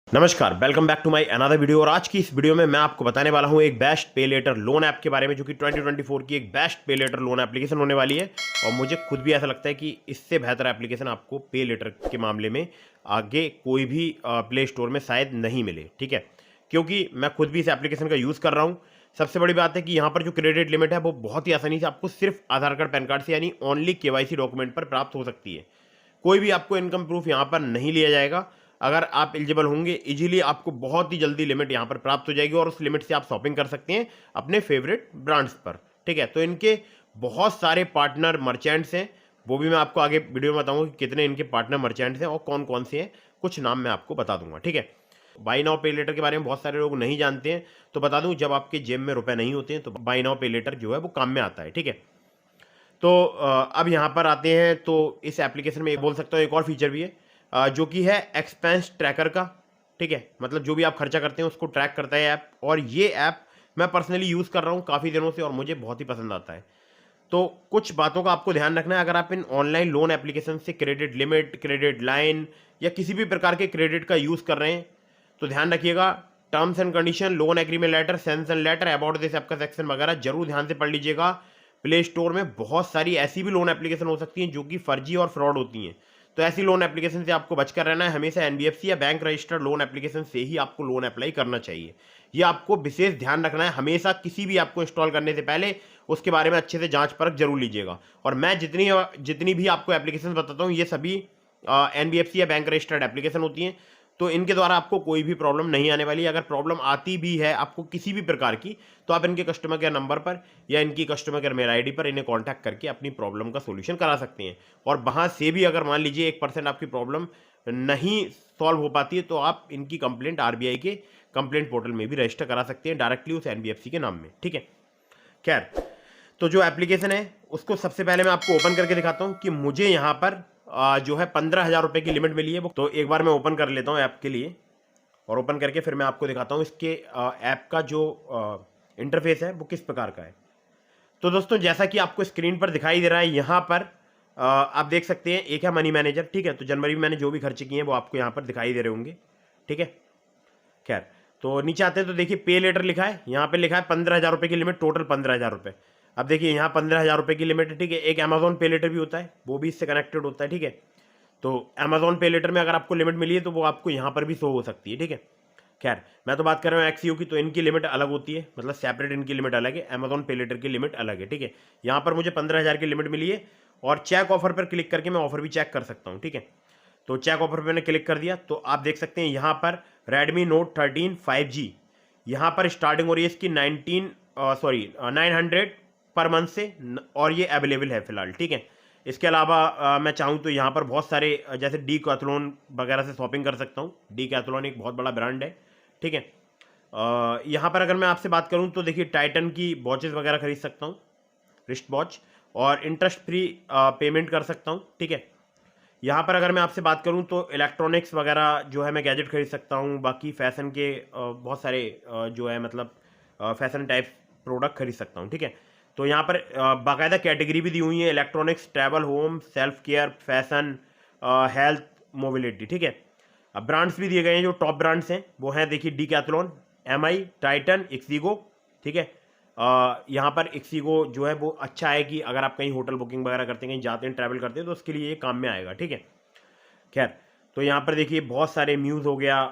नमस्कार, welcome back to my another video. और आज की इस वीडियो में मैं आपको बताने वाला हूं एक बेस्ट पे लेटर लोन ऐप के बारे में, जो कि 2024 की एक बेस्ट पे लेटर लोन एप्लीकेशन होने वाली है। और मुझे खुद भी ऐसा लगता है कि इससे बेहतर एप्लीकेशन आपको पे लेटर के मामले में आगे कोई भी प्ले स्टोर में शायद नहीं मिले, ठीक है। क्योंकि मैं खुद भी इस एप्लीकेशन का यूज़ कर रहा हूँ। सबसे बड़ी बात है कि यहाँ पर जो क्रेडिट लिमिट है वो बहुत ही आसानी से आपको सिर्फ आधार कार्ड, पैन कार्ड से, यानी ओनली केवाईसी डॉक्यूमेंट पर प्राप्त हो सकती है। कोई भी आपको इनकम प्रूफ यहाँ पर नहीं लिया जाएगा। अगर आप एलिजिबल होंगे, इजीली आपको बहुत ही जल्दी लिमिट यहाँ पर प्राप्त हो जाएगी और उस लिमिट से आप शॉपिंग कर सकते हैं अपने फेवरेट ब्रांड्स पर, ठीक है। तो इनके बहुत सारे पार्टनर मर्चेंट्स हैं, वो भी मैं आपको आगे वीडियो में बताऊंगा कि कितने इनके पार्टनर मर्चेंट्स हैं और कौन कौन से हैं। कुछ नाम मैं आपको बता दूंगा, ठीक है। बाई नाउ पे लेटर के बारे में बहुत सारे लोग नहीं जानते हैं, तो बता दूं, जब आपके जेब में रुपए नहीं होते हैं तो बाई नाउ पे लेटर जो है वो काम में आता है, ठीक है। तो अब यहाँ पर आते हैं, तो इस एप्लीकेशन में बोल सकता हूँ एक और फीचर भी है, जो कि है एक्सपेंस ट्रैकर का, ठीक है। मतलब जो भी आप खर्चा करते हैं उसको ट्रैक करता है ऐप, और ये ऐप मैं पर्सनली यूज़ कर रहा हूँ काफ़ी दिनों से और मुझे बहुत ही पसंद आता है। तो कुछ बातों का आपको ध्यान रखना है अगर आप इन ऑनलाइन लोन एप्लीकेशन से क्रेडिट लिमिट, क्रेडिट लाइन या किसी भी प्रकार के क्रेडिट का यूज़ कर रहे हैं, तो ध्यान रखिएगा। Terms and condition, loan agreement letter, sanction letter, about this app का सेक्शन वगैरह जरूर ध्यान से पढ़ लीजिएगा। प्ले स्टोर में बहुत सारी ऐसी भी लोन एप्लीकेशन हो सकती हैं जो कि फर्जी और फ्रॉड होती हैं, तो ऐसी लोन एप्लीकेशन से आपको बचकर रहना है। हमेशा एनबीएफसी या बैंक रजिस्टर्ड लोन एप्लीकेशन से ही आपको लोन अप्लाई करना चाहिए। ये आपको विशेष ध्यान रखना है। हमेशा किसी भी ऐप को इंस्टॉल करने से पहले उसके बारे में अच्छे से जांच परख जरूर लीजिएगा। और मैं जितनी जितनी भी आपको एप्लीकेशन बताता हूँ, ये सभी एनबीएफसी या बैंक रजिस्टर्ड एप्लीकेशन होती हैं, तो इनके द्वारा आपको कोई भी प्रॉब्लम नहीं आने वाली। अगर प्रॉब्लम आती भी है आपको किसी भी प्रकार की, तो आप इनके कस्टमर केयर नंबर पर या इनकी कस्टमर केयर मेल आईडी पर इन्हें कांटेक्ट करके अपनी प्रॉब्लम का सॉल्यूशन करा सकते हैं। और वहाँ से भी अगर मान लीजिए 1% आपकी प्रॉब्लम नहीं सॉल्व हो पाती है, तो आप इनकी कंप्लेंट आरबीआई के कंप्लेंट पोर्टल में भी रजिस्टर करा सकते हैं डायरेक्टली उस एनबीएफसी के नाम में, ठीक है। खैर, तो जो एप्लीकेशन है उसको सबसे पहले मैं आपको ओपन करके दिखाता हूँ कि मुझे यहाँ पर जो है 15,000 रुपये की लिमिट मिली है। वो तो एक बार मैं ओपन कर लेता हूँ ऐप के लिए, और ओपन करके फिर मैं आपको दिखाता हूँ इसके ऐप का जो इंटरफेस है वो किस प्रकार का है। तो दोस्तों, जैसा कि आपको स्क्रीन पर दिखाई दे रहा है, यहाँ पर आप देख सकते हैं एक है मनी मैनेजर, ठीक है। तो जनवरी में मैंने जो भी खर्चे किए हैं वो आपको यहाँ पर दिखाई दे रहे होंगे, ठीक है। खैर, तो नीचे आते हैं तो देखिए पे लेटर लिखा है, यहाँ पे लिखा है 15,000 रुपये की लिमिट, टोटल 15,000 रुपये। अब देखिए यहाँ 15,000 रुपये की लिमिट है, ठीक है। एक अमेजोन पे लेटर भी होता है, वो भी इससे कनेक्टेड होता है, ठीक है। तो अमेजोन पे लेटर में अगर आपको लिमिट मिली है तो वो आपको यहाँ पर भी शो हो सकती है, ठीक है। खैर, मैं तो बात कर रहा हूँ एक्सीओ की, तो इनकी लिमिट अलग होती है, मतलब सेपरेट इनकी लिमिट अलग है, अमेजोन पे लेटर की लिमिट अलग है, ठीक है। यहाँ पर मुझे 15,000 की लिमिट मिली है, और चेक ऑफर पर क्लिक करके मैं ऑफर भी चेक कर सकता हूँ, ठीक है। तो चेक ऑफर पर मैंने क्लिक कर दिया, तो आप देख सकते हैं यहाँ पर Redmi Note 13 5G यहाँ पर स्टार्टिंग हो रही है इसकी 900 पर मंथ से, और ये अवेलेबल है फिलहाल, ठीक है। इसके अलावा मैं चाहूँ तो यहाँ पर बहुत सारे जैसे डीकैथलॉन वगैरह से शॉपिंग कर सकता हूँ। डीकैथलॉन एक बहुत बड़ा ब्रांड है, ठीक है। यहाँ पर अगर मैं आपसे बात करूँ तो देखिए टाइटन की वॉचेस वगैरह खरीद सकता हूँ, रिस्ट वॉच, और इंटरेस्ट फ्री पेमेंट कर सकता हूँ, ठीक है। यहाँ पर अगर मैं आपसे बात करूँ तो इलेक्ट्रॉनिक्स वगैरह जो है मैं गैजेट खरीद सकता हूँ। बाकी फैशन के बहुत सारे जो है मतलब फैशन टाइप प्रोडक्ट खरीद सकता हूँ, ठीक है। तो यहाँ पर बाकायदा कैटेगरी भी दी हुई है, electronics, travel, home, self care, fashion, health, mobility, ठीक है। अब ब्रांड्स भी दिए गए हैं, जो टॉप ब्रांड्स हैं वो हैं देखिए डीकैथलॉन, एमआई, टाइटन, इक्सिगो, ठीक है। यहाँ पर इक्सिगो जो है वो अच्छा है कि अगर आप कहीं होटल बुकिंग वगैरह करते हैं, कहीं जाते हैं, ट्रैवल करते हैं, तो उसके लिए ये काम में आएगा, ठीक है। खैर, तो यहाँ पर देखिए बहुत सारे म्यूज़ हो गया,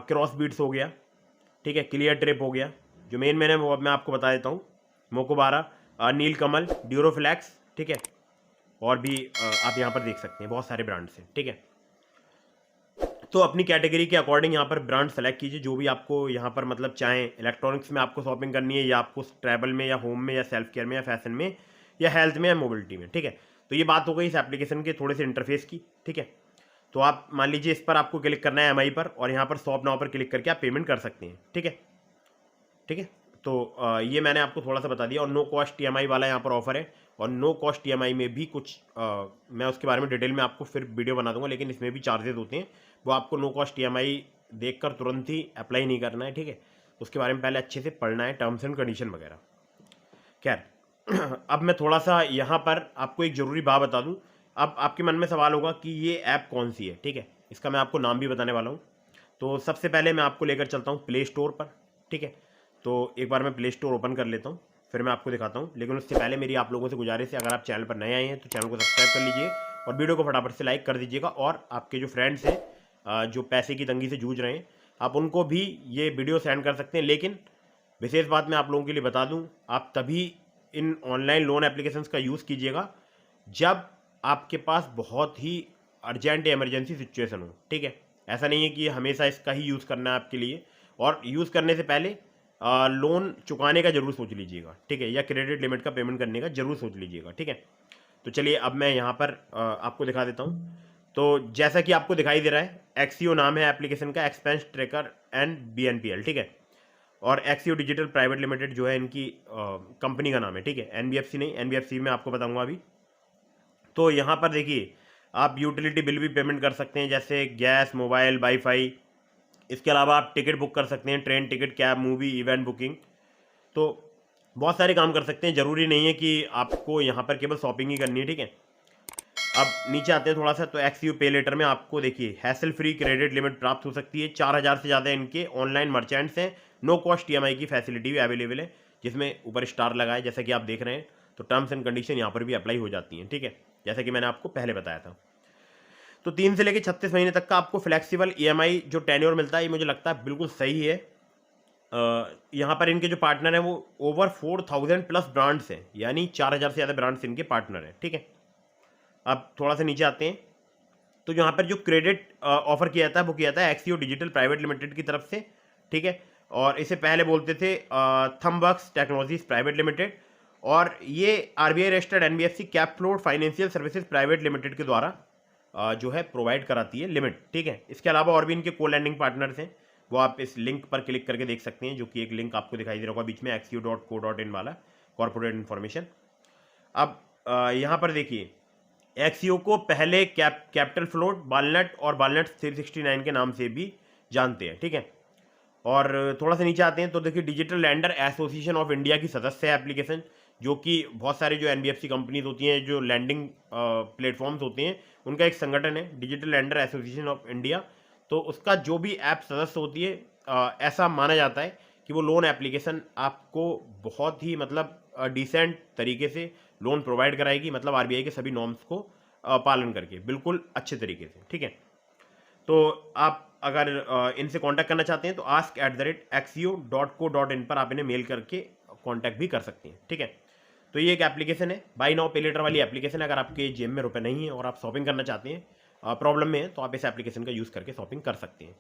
क्रॉस बीट्स हो गया, ठीक है, क्लियर ट्रिप हो गया, जो मैंने वो अब मैं आपको बता देता हूँ, मोकोबारा, नील कमल, ड्यूरोफ्लैक्स, ठीक है। और भी आप यहाँ पर देख सकते हैं बहुत सारे ब्रांड्स हैं, ठीक है। तो अपनी कैटेगरी के अकॉर्डिंग यहाँ पर ब्रांड सेलेक्ट कीजिए, जो भी आपको यहाँ पर मतलब चाहें इलेक्ट्रॉनिक्स में आपको शॉपिंग करनी है, या आपको ट्रैवल में, या होम में, या सेल्फ केयर में, या फैशन में, या हेल्थ में, या मोबिलिटी में, ठीक है। तो ये बात हो गई इस एप्लीकेशन के थोड़े से इंटरफेस की, ठीक है। तो आप मान लीजिए इस पर आपको क्लिक करना है एमआई पर, और यहाँ पर शॉप नाउ पर क्लिक करके आप पेमेंट कर सकते हैं, ठीक है, ठीक है। तो ये मैंने आपको थोड़ा सा बता दिया। और नो कॉस्ट ईएमआई वाला यहाँ पर ऑफर है, और नो कॉस्ट ईएमआई में भी कुछ मैं उसके बारे में डिटेल में आपको फिर वीडियो बना दूंगा, लेकिन इसमें भी चार्जेस होते हैं, वो आपको नो कॉस्ट ईएमआई देखकर तुरंत ही अप्लाई नहीं करना है, ठीक है। उसके बारे में पहले अच्छे से पढ़ना है, टर्म्स एंड कंडीशन वगैरह। खैर, अब मैं थोड़ा सा यहाँ पर आपको एक ज़रूरी बात बता दूँ। अब आपके मन में सवाल होगा कि ये ऐप कौन सी है, ठीक है। इसका मैं आपको नाम भी बताने वाला हूँ। तो सबसे पहले मैं आपको लेकर चलता हूँ प्ले स्टोर पर, ठीक है। तो एक बार मैं प्ले स्टोर ओपन कर लेता हूँ, फिर मैं आपको दिखाता हूँ। लेकिन उससे पहले मेरी आप लोगों से गुजारिश है, अगर आप चैनल पर नए आए हैं तो चैनल को सब्सक्राइब कर लीजिए और वीडियो को फटाफट से लाइक कर दीजिएगा। और आपके जो फ्रेंड्स हैं जो पैसे की तंगी से जूझ रहे हैं, आप उनको भी ये वीडियो सेंड कर सकते हैं। लेकिन विशेष बात मैं आप लोगों के लिए बता दूं, आप तभी इन ऑनलाइन लोन एप्लीकेशंस का यूज़ कीजिएगा जब आपके पास बहुत ही अर्जेंट या इमरजेंसी सिचुएशन हो, ठीक है। ऐसा नहीं है कि हमेशा इसका ही यूज़ करना है आपके लिए। और यूज़ करने से पहले लोन चुकाने का जरूर सोच लीजिएगा, ठीक है, या क्रेडिट लिमिट का पेमेंट करने का जरूर सोच लीजिएगा, ठीक है। तो चलिए अब मैं यहाँ पर आपको दिखा देता हूँ। तो जैसा कि आपको दिखाई दे रहा है, एक्सीओ नाम है एप्लीकेशन का, एक्सपेंस ट्रैकर एंड BNPL, ठीक है। और एक्सीओ डिजिटल प्राइवेट लिमिटेड जो है इनकी कंपनी का नाम है, ठीक है। NBFC नहीं, NBFC में आपको बताऊंगा अभी। तो यहाँ पर देखिए, आप यूटिलिटी बिल भी पेमेंट कर सकते हैं, जैसे गैस, मोबाइल, वाईफाई। इसके अलावा आप टिकट बुक कर सकते हैं, train ticket, cab, movie, event booking. तो बहुत सारे काम कर सकते हैं, ज़रूरी नहीं है कि आपको यहाँ पर केवल शॉपिंग ही करनी है, ठीक है। अब नीचे आते हैं थोड़ा सा, तो एक्सीओ पे लेटर में आपको देखिए हैसल फ्री क्रेडिट लिमिट प्राप्त हो सकती है। 4000 से ज़्यादा इनके ऑनलाइन मर्चेंट्स हैं। नो कॉस्ट EMI की फैसिलिटी भी अवेलेबल है, जिसमें ऊपर स्टार लगा है जैसा कि आप देख रहे हैं। तो टर्म्स एंड कंडीशन यहाँ पर भी अप्लाई हो जाती हैं, ठीक है, जैसा कि मैंने आपको पहले बताया था। तो 3 से लेकर 36 महीने तक का आपको फ्लेक्सिबल EMI जो टेन्योर मिलता है, ये मुझे लगता है बिल्कुल सही है। यहाँ पर इनके जो पार्टनर हैं वो ओवर 4000 प्लस ब्रांड्स हैं, यानी 4000 से ज़्यादा ब्रांड्स इनके पार्टनर हैं, ठीक है। अब थोड़ा सा नीचे आते हैं, तो यहाँ पर जो क्रेडिट ऑफर किया जाता है वो किया जाता है एक्सीओ डिजिटल प्राइवेट लिमिटेड की तरफ से, ठीक है। और इसे पहले बोलते थे थम्बक्स टेक्नोलॉजीज प्राइवेट लिमिटेड, और ये RBI registered NBFC cap float financial services private limited के द्वारा जो है प्रोवाइड कराती है लिमिट, ठीक है। इसके अलावा और भी इनके को लैंडिंग पार्टनर्स हैं, वो आप इस लिंक पर क्लिक करके देख सकते हैं, जो कि एक लिंक आपको दिखाई दे रहा होगा बीच में, axio.co.in वाला कॉर्पोरेट इन्फॉर्मेशन। अब यहाँ पर देखिए, एक्सीओ को पहले कैपिटल फ्लोट, बालनट और बालनट 369 के नाम से भी जानते हैं, ठीक है। और थोड़ा सा नीचे आते हैं, तो देखिए digital lander association of India की सदस्य है एप्लीकेशन, जो कि बहुत सारे जो NBFC कंपनीज होती हैं, जो लैंडिंग प्लेटफॉर्म्स होते हैं, उनका एक संगठन है digital lander association of India. तो उसका जो भी ऐप सदस्य होती है, ऐसा माना जाता है कि वो लोन एप्लीकेशन आपको बहुत ही मतलब डिसेंट तरीके से लोन प्रोवाइड कराएगी, मतलब RBI के सभी नॉर्म्स को पालन करके बिल्कुल अच्छे तरीके से, ठीक है। तो आप अगर इनसे कांटेक्ट करना चाहते हैं तो ask@axio.co.in पर आप इन्हें मेल करके कांटेक्ट भी कर सकते हैं, ठीक है। तो ये एक एप्लीकेशन है, बाय नाउ पे लेटर वाली एप्लीकेशन है। अगर आपके जेब में रुपए नहीं है और आप शॉपिंग करना चाहते हैं, प्रॉब्लम में है, तो आप इस एप्लीकेशन का यूज़ करके शॉपिंग कर सकते हैं।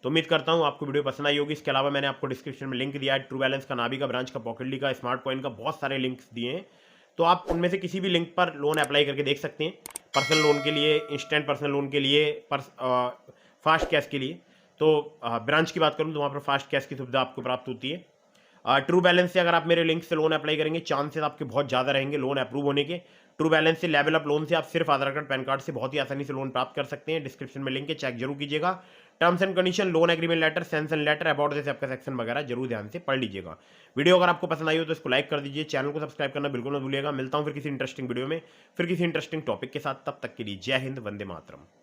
तो उम्मीद करता हूँ आपको वीडियो पसंद आई होगी। इसके अलावा मैंने आपको डिस्क्रिप्शन में लिंक दिया है, ट्रू बैलेंस का, नाभी का, ब्रांच का, पॉकेटली का, स्मार्ट कॉइन का, बहुत सारे लिंक्स दिए हैं। तो आप उनमें से किसी भी लिंक पर लोन अप्लाई करके देख सकते हैं, पर्सनल लोन के लिए, इंस्टेंट पर्सनल लोन के लिए, फास्ट कैश के लिए। तो ब्रांच की बात करूँ तो वहाँ पर फास्ट कैश की सुविधा आपको प्राप्त होती है। ट्रू बैलेंस से अगर आप मेरे लिंक से लोन अप्लाई करेंगे, चांसेस आपके बहुत ज़्यादा रहेंगे लोन अप्रूव होने के। ट्रू बैलेंस से, लेवल अप लोन से आप सिर्फ आधार कार्ड, पैन कार्ड से बहुत ही आसानी से लोन प्राप्त कर सकते हैं। डिस्क्रिप्शन में लिंक है, चेक जरूर कीजिएगा। Terms and condition, loan agreement letter, sanction letter, about जैसे आपका सेक्शन वगैरह जरूर ध्यान से पढ़ लीजिएगा। वीडियो अगर आपको पसंद आई हो तो इसको लाइक कर दीजिए, चैनल को सब्सक्राइब करना बिल्कुल न भूलिएगा। मिलता हूँ फिर किसी इंटरेस्टिंग वीडियो में, फिर किसी इंटरेस्टिंग टॉपिक के साथ। तब तक के लिए जय हिंद, वंदे मातरम।